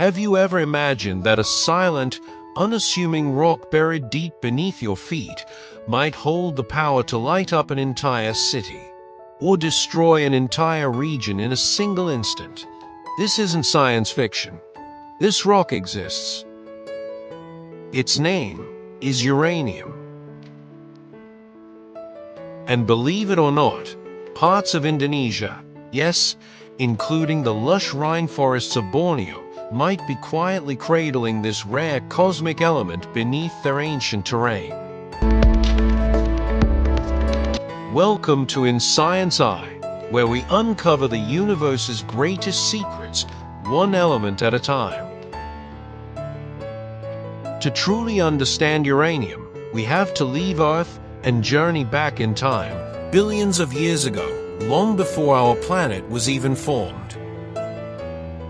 Have you ever imagined that a silent, unassuming rock buried deep beneath your feet might hold the power to light up an entire city, or destroy an entire region in a single instant? This isn't science fiction. This rock exists. Its name is uranium. And believe it or not, parts of Indonesia, yes, including the lush rainforests of Borneo, might be quietly cradling this rare cosmic element beneath their ancient terrain. Welcome to In Science Eye, where we uncover the universe's greatest secrets, one element at a time. To truly understand uranium, we have to leave Earth and journey back in time, billions of years ago, long before our planet was even formed.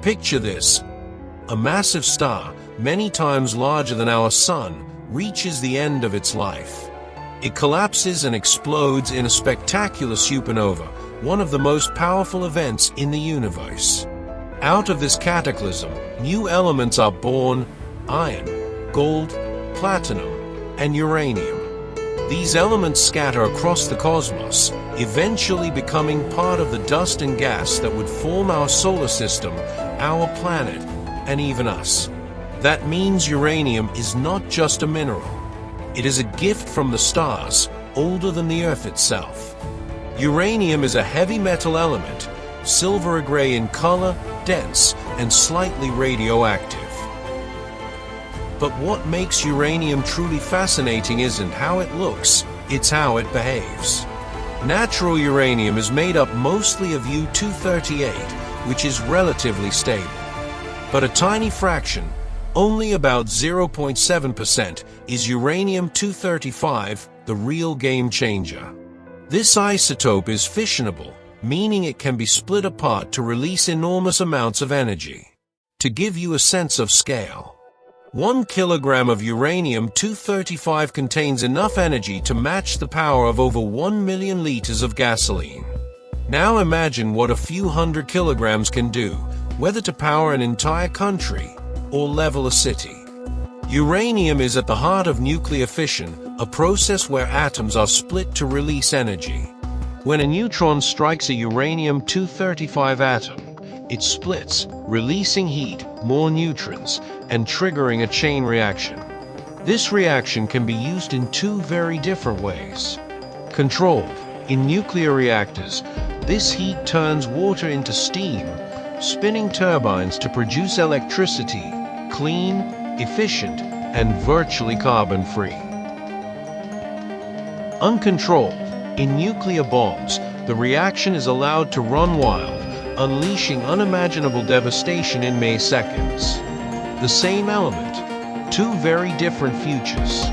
Picture this. A massive star, many times larger than our Sun, reaches the end of its life. It collapses and explodes in a spectacular supernova, one of the most powerful events in the universe. Out of this cataclysm, new elements are born: iron, gold, platinum, and uranium. These elements scatter across the cosmos, eventually becoming part of the dust and gas that would form our solar system, our planet, and even us. That means uranium is not just a mineral. It is a gift from the stars, older than the Earth itself. Uranium is a heavy metal element, silver-gray in color, dense, and slightly radioactive. But what makes uranium truly fascinating isn't how it looks, it's how it behaves. Natural uranium is made up mostly of U-238, which is relatively stable. But a tiny fraction, only about 0.7%, is uranium-235, the real game changer. This isotope is fissionable, meaning it can be split apart to release enormous amounts of energy. To give you a sense of scale, 1 kilogram of uranium-235 contains enough energy to match the power of over 1 million liters of gasoline. Now imagine what a few hundred kilograms can do, whether to power an entire country or level a city. Uranium is at the heart of nuclear fission, a process where atoms are split to release energy. When a neutron strikes a uranium-235 atom, it splits, releasing heat, more neutrons, and triggering a chain reaction. This reaction can be used in two very different ways. Controlled. In nuclear reactors, this heat turns water into steam, spinning turbines to produce electricity, clean, efficient, and virtually carbon-free. Uncontrolled. In nuclear bombs, the reaction is allowed to run wild, unleashing unimaginable devastation in mere seconds. The same element, two very different futures.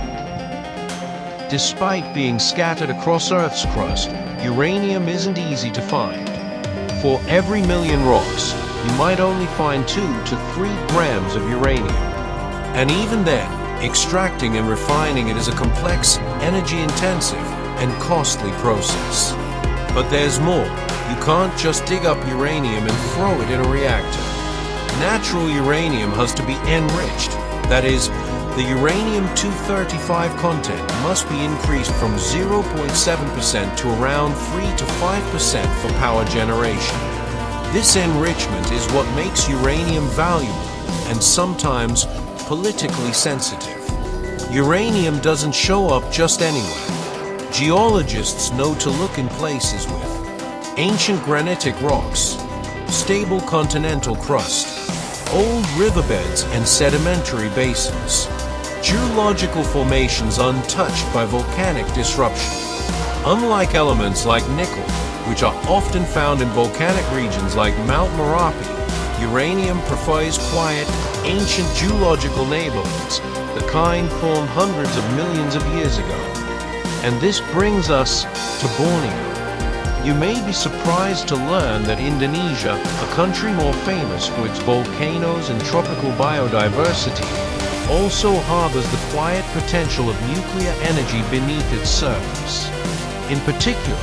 Despite being scattered across Earth's crust, uranium isn't easy to find. For every million rocks, you might only find 2 to 3 grams of uranium. And even then, extracting and refining it is a complex, energy-intensive, and costly process. But there's more. You can't just dig up uranium and throw it in a reactor. Natural uranium has to be enriched. That is, the uranium-235 content must be increased from 0.7% to around 3 to 5% for power generation. This enrichment is what makes uranium valuable and sometimes politically sensitive. Uranium doesn't show up just anywhere. Geologists know to look in places with ancient granitic rocks, stable continental crust, old riverbeds and sedimentary basins, geological formations untouched by volcanic disruption. Unlike elements like nickel, which are often found in volcanic regions like Mount Merapi, uranium prefers quiet, ancient geological neighborhoods, the kind formed hundreds of millions of years ago. And this brings us to Borneo. You may be surprised to learn that Indonesia, a country more famous for its volcanoes and tropical biodiversity, also harbors the quiet potential of nuclear energy beneath its surface. In particular,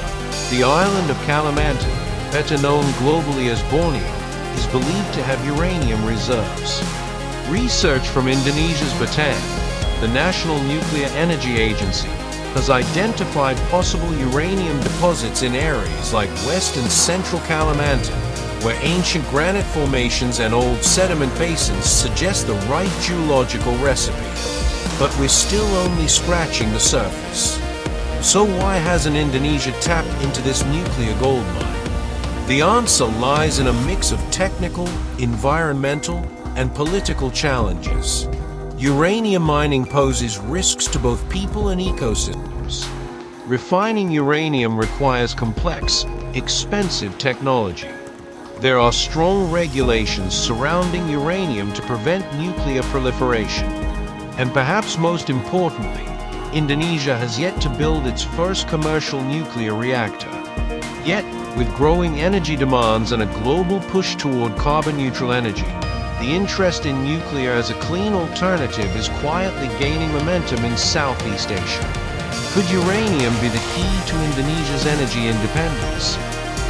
the island of Kalimantan, better known globally as Borneo, is believed to have uranium reserves. Research from Indonesia's Batam, the National Nuclear Energy Agency, has identified possible uranium deposits in areas like West and Central Kalimantan, where ancient granite formations and old sediment basins suggest the right geological recipe. But we're still only scratching the surface. So why hasn't Indonesia tapped into this nuclear gold mine? The answer lies in a mix of technical, environmental, and political challenges. Uranium mining poses risks to both people and ecosystems. Refining uranium requires complex, expensive technology. There are strong regulations surrounding uranium to prevent nuclear proliferation. And perhaps most importantly, Indonesia has yet to build its first commercial nuclear reactor. Yet, with growing energy demands and a global push toward carbon-neutral energy, the interest in nuclear as a clean alternative is quietly gaining momentum in Southeast Asia. Could uranium be the key to Indonesia's energy independence?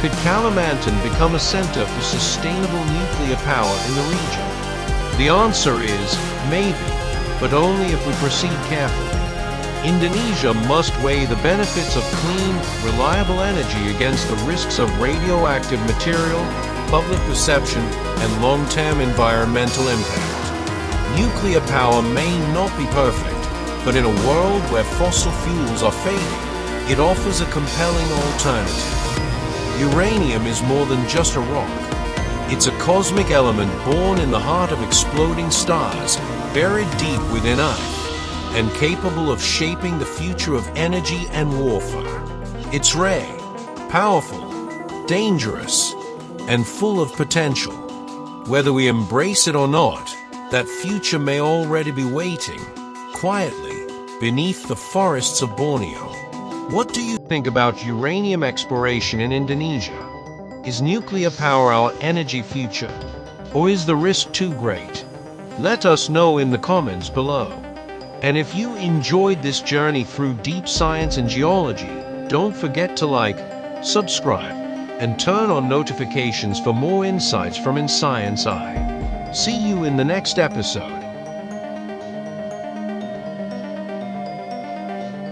Could Kalimantan become a center for sustainable nuclear power in the region? The answer is maybe, but only if we proceed carefully. Indonesia must weigh the benefits of clean, reliable energy against the risks of radioactive material, public perception, and long-term environmental impact. Nuclear power may not be perfect, but in a world where fossil fuels are fading, it offers a compelling alternative. Uranium is more than just a rock. It's a cosmic element born in the heart of exploding stars, buried deep within Earth, and capable of shaping the future of energy and warfare. It's rare, powerful, dangerous, and full of potential. Whether we embrace it or not, that future may already be waiting, quietly, beneath the forests of Borneo. What do you think about uranium exploration in Indonesia? Is nuclear power our energy future, or is the risk too great? Let us know in the comments below. And if you enjoyed this journey through deep science and geology, don't forget to like, subscribe, and turn on notifications for more insights from In Science Eye. See you in the next episode.